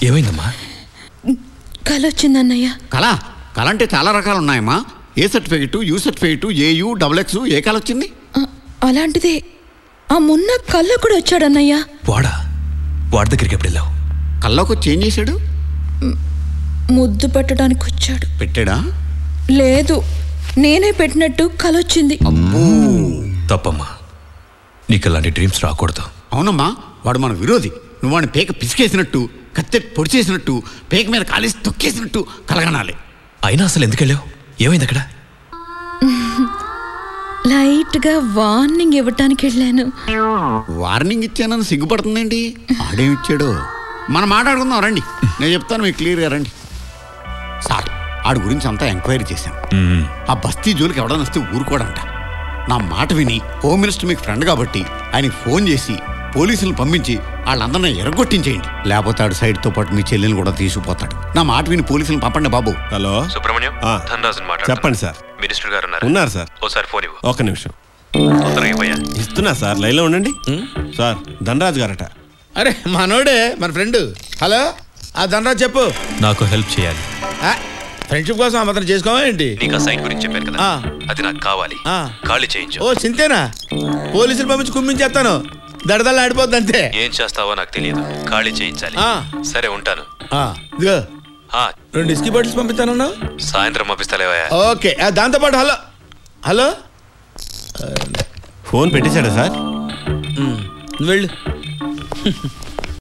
ఏమైందమ్మా? కళ వచ్చిందన్నయ్య. కళ అంటే చాలా రకాలు ఉన్నాయమ్మా. A certificate, U certificate, UA double A కళ వచ్చింది? అలాంటిదే. ఆ మొన్న కళ్ళ కూడా వచ్చాడన్నయ్య. వాడి దగ్గరికి ఎప్పుడు వెళ్ళావు? కళ్ళకు వచ్చి ఏం చేశాడు? ముద్దు పెట్టడానికి వచ్చాడు. పెట్టాడా? లేదు, నేనే పెట్టినట్టు కళ వచ్చింది. తప్పమ్మా, నీకు అలాంటి డ్రీమ్స్ రాకూడదు. అవునమ్మా, వాడు మన విరోధి. నువ్వు వాడిని పేక పిసికేసినట్టు, కత్తె పొడి చేసినట్టు, పేక మీద కాలేసి తొక్కేసినట్టు కలగనాలి. అయినా అసలు ఎందుకు వెళ్ళావు? ఏమైంది అక్కడ? లైట్ గా వార్నింగ్ ఇవ్వటానికి వెళ్ళాను. వార్నింగ్ ఇచ్చానని సిగ్గుపడుతుందండి. ఆడేమిచ్చాడు? మనం మాట్లాడుకుందాం రండి, నేను చెప్తాను మీకు క్లియర్గా రండి. సార్, ఆడి గురించి అంతా ఎంక్వైరీ చేశాను. ఆ బస్తీ జోలికి ఎవడన్నా వస్తే ఊరుకోడంట. నా మాట విని హోమ్ మినిస్టర్ మీకు ఫ్రెండ్ కాబట్టి ఆయనకి ఫోన్ చేసి పోలీసులను పంపించి వాళ్ళందరినీ ఎరగొట్టించేయండి. లేకపోతే ఆడు సైడ్తో పాటు మీ చెల్లెని కూడా తీసుకుపోతాడు. నా మాట విని పోలీసులను పంపండి బాబు. హలో సుబ్రహ్మణ్యం, చెప్పండి సార్. మినిస్టర్ గారు ఉన్నారు సార్. ఓసారి ఫోన్ ఇవ్వు. ఒక్క నిమిషం ఇస్తున్నా సార్, లైన్లో ఉండండి. సార్, ధనరాజు గారట. అరే మనోడే, మన ఫ్రెండ్. హలో, ఆ ధనరాజు చెప్పు. నాకు హెల్ప్ చేయాలి. ఫ్రెండ్షిప్ కోసం అతను చేసుకోవా ఏంటి? నీకు ఆ సైట్ గురించి చెప్పాను కదా, అది నాకు కావాలి. ఖాళీ చేయించు. ఓ చింతేనా? పోలీసులు పంపించి కుమ్మించేస్తాను, దడదల్లా ఆడిపోద్ది అంతే. ఏం చేస్తావో నాకు తెలియదు, ఖాళీ చేయించాలి. సరే ఉంటాను. ఇదిగో 2 విస్కీ బాటిల్స్ పంపిస్తానన్నా. సాయంత్రం పంపిస్తాలేవా? ఓకే. దాంతోపాటు హలో హలో ఫోన్ పెట్టేశాడా సార్? వెళ్ళు.